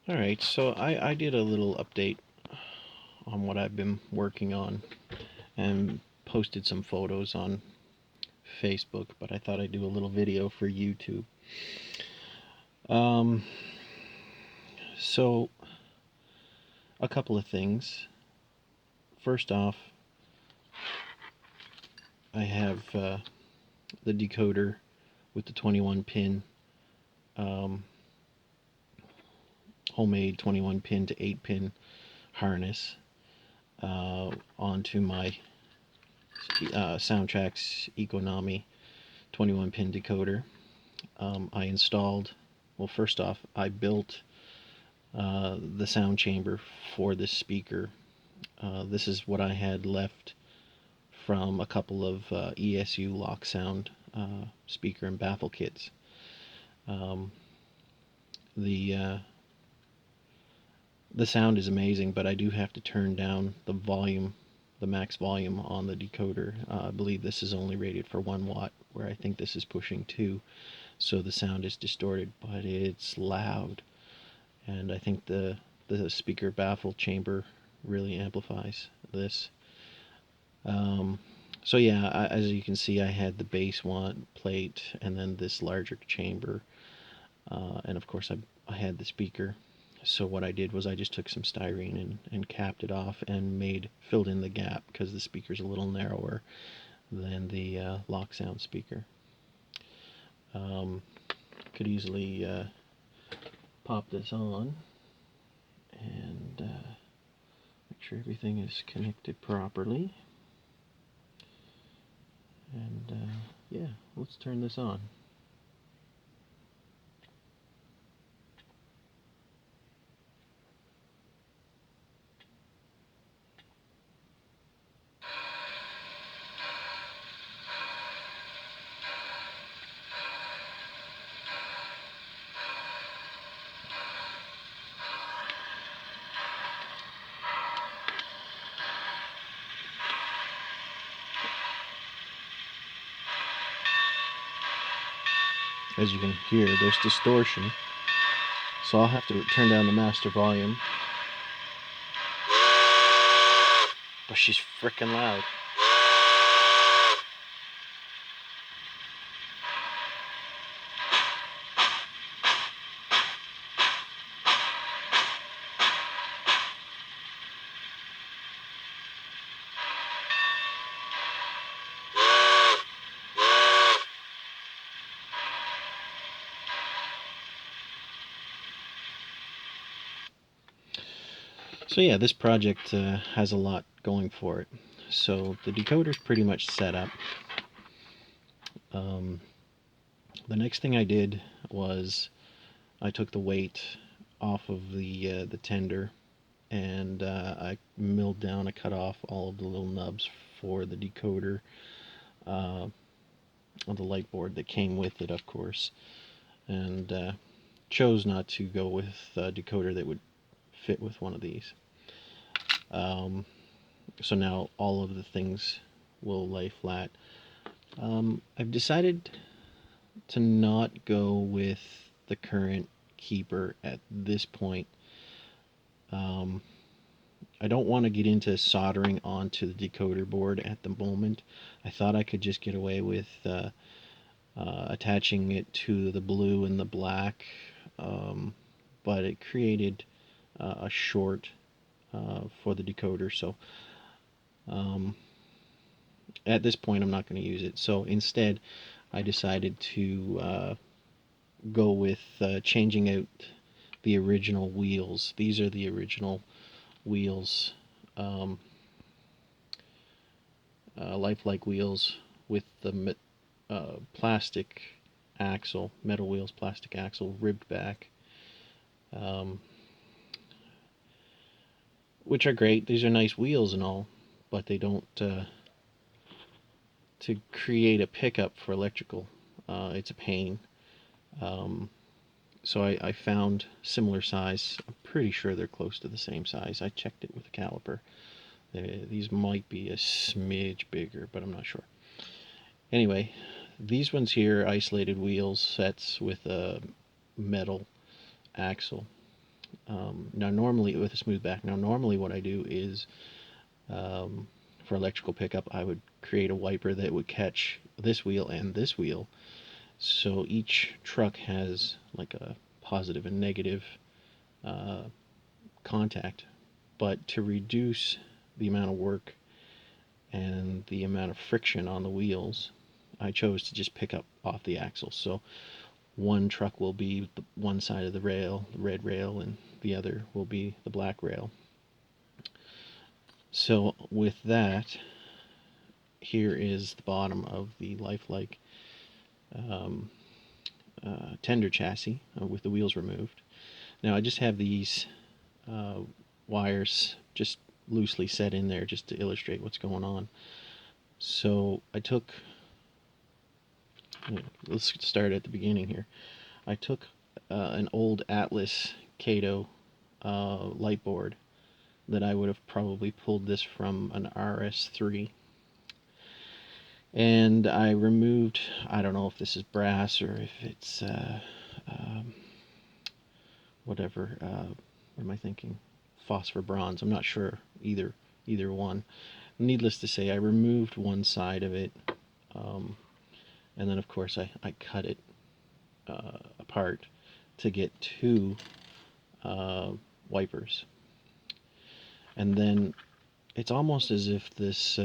Alright, so I did a little update on what I've been working on and posted some photos on Facebook, but I thought I'd do a little video for YouTube. Um, so, a couple of things. First off, I have the decoder with the 21 pin, um, homemade 21 pin to 8 pin harness onto my Soundtrack's Economy 21 pin decoder. I installed, well, first off, I built the sound chamber for this speaker. This is what I had left from a couple of ESU lock sound speaker and baffle kits. Um, the uh, the sound is amazing, but I do have to turn down the volume, the max volume on the decoder. I believe this is only rated for 1 watt, where I think this is pushing 2, so the sound is distorted, but it's loud. And I think the speaker baffle chamber really amplifies this. Um, so yeah, as you can see, I had the base one plate and then this larger chamber, and of course I had the speaker. So what I did was I just took some styrene and capped it off and filled in the gap because the speaker's a little narrower than the lock sound speaker. Could easily pop this on and make sure everything is connected properly. And yeah, let's turn this on. As you can hear, there's distortion, so I'll have to turn down the master volume. But she's freaking loud. So yeah, this project has a lot going for it. So the decoder's pretty much set up. Um, the next thing I did was I took the weight off of the tender, and I milled down, I cut off all of the little nubs for the decoder on the light board that came with it, of course, and chose not to go with a decoder that would fit with one of these. So now all of the things will lay flat. I've decided to not go with the current keeper at this point. I don't want to get into soldering onto the decoder board at the moment. I thought I could just get away with attaching it to the blue and the black, but it created a short for the decoder, so at this point I'm not going to use it. So instead I decided to go with changing out the original wheels. These are the original wheels, lifelike wheels with the plastic axle, metal wheels, plastic axle, ribbed back, um, which are great. These are nice wheels and all, but they don't to create a pickup for electrical. It's a pain. So I found similar size. I'm pretty sure they're close to the same size. I checked it with a caliper. These might be a smidge bigger, but I'm not sure. Anyway, these ones here, isolated wheel sets with a metal axle. Now normally with a smooth back, normally what I do is for electrical pickup I would create a wiper that would catch this wheel and this wheel, so each truck has like a positive and negative contact. But to reduce the amount of work and the amount of friction on the wheels, I chose to just pick up off the axle. So one truck will be the one side of the rail, the red rail, and the other will be the black rail. So with that, here is the bottom of the lifelike tender chassis with the wheels removed. Now I just have these wires just loosely set in there just to illustrate what's going on. So I took, let's start at the beginning here. I took an old Atlas Kato light board that I would have probably pulled this from an RS3, and I removed, I don't know if this is brass or if it's whatever, what am I thinking, phosphor bronze, I'm not sure, either one. Needless to say, I removed one side of it, and then of course I cut it apart to get two wipers. And then it's almost as if this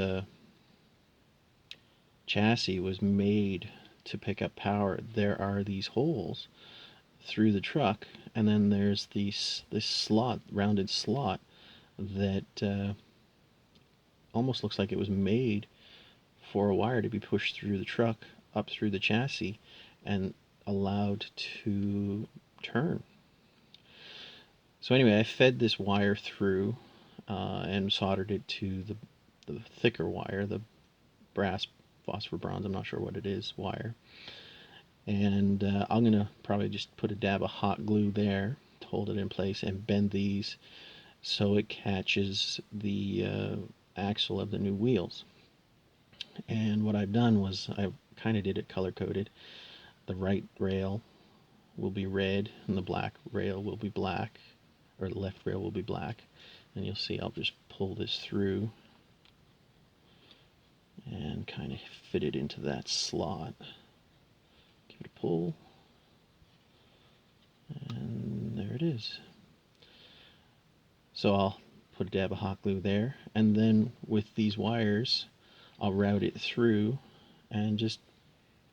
chassis was made to pick up power. There are these holes through the truck, and then there's this slot, rounded slot, that almost looks like it was made for a wire to be pushed through the truck up through the chassis and allowed to turn. So anyway, I fed this wire through and soldered it to the thicker wire, the brass, phosphor bronze, I'm not sure what it is, wire. And I'm going to probably just put a dab of hot glue there to hold it in place and bend these so it catches the axle of the new wheels. And what I've done was I kind of did it color coded. The right rail will be red and the black rail will be black, or the left rail will be black. And you'll see I'll just pull this through and kind of fit it into that slot. Give it a pull, and there it is. So I'll put a dab of hot glue there, and then with these wires I'll route it through and just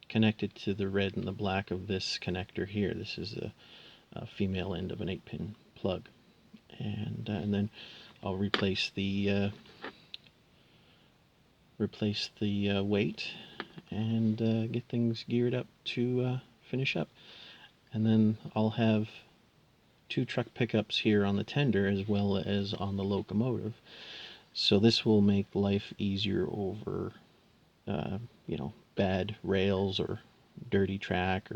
connect it to the red and the black of this connector here. This is a female end of an 8-pin plug, and then I'll replace the weight and get things geared up to finish up. And then I'll have two truck pickups here on the tender as well as on the locomotive. So this will make life easier over bad rails or dirty track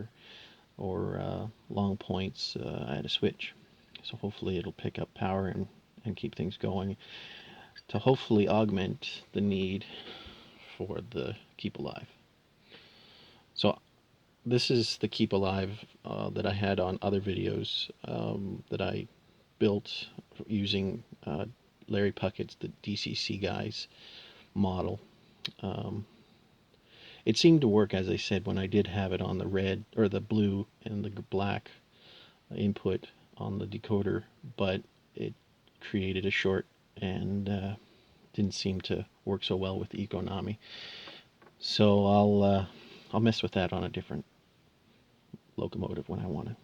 or long points at a switch. So hopefully it'll pick up power and keep things going to hopefully augment the need for the Keep Alive. So this is the Keep Alive that I had on other videos that I built using Larry Puckett's, the DCC guy's model. It seemed to work, as I said, when I did have it on the red or the blue and the black input on the decoder, but it created a short and didn't seem to work so well with the Economy. So I'll mess with that on a different locomotive when I want to.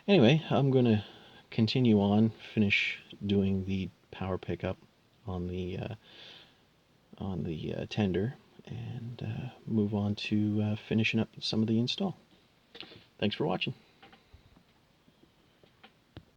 Anyway, I'm going to continue on, finish doing the power pickup on the tender, and move on to finishing up some of the install. Thanks for watching.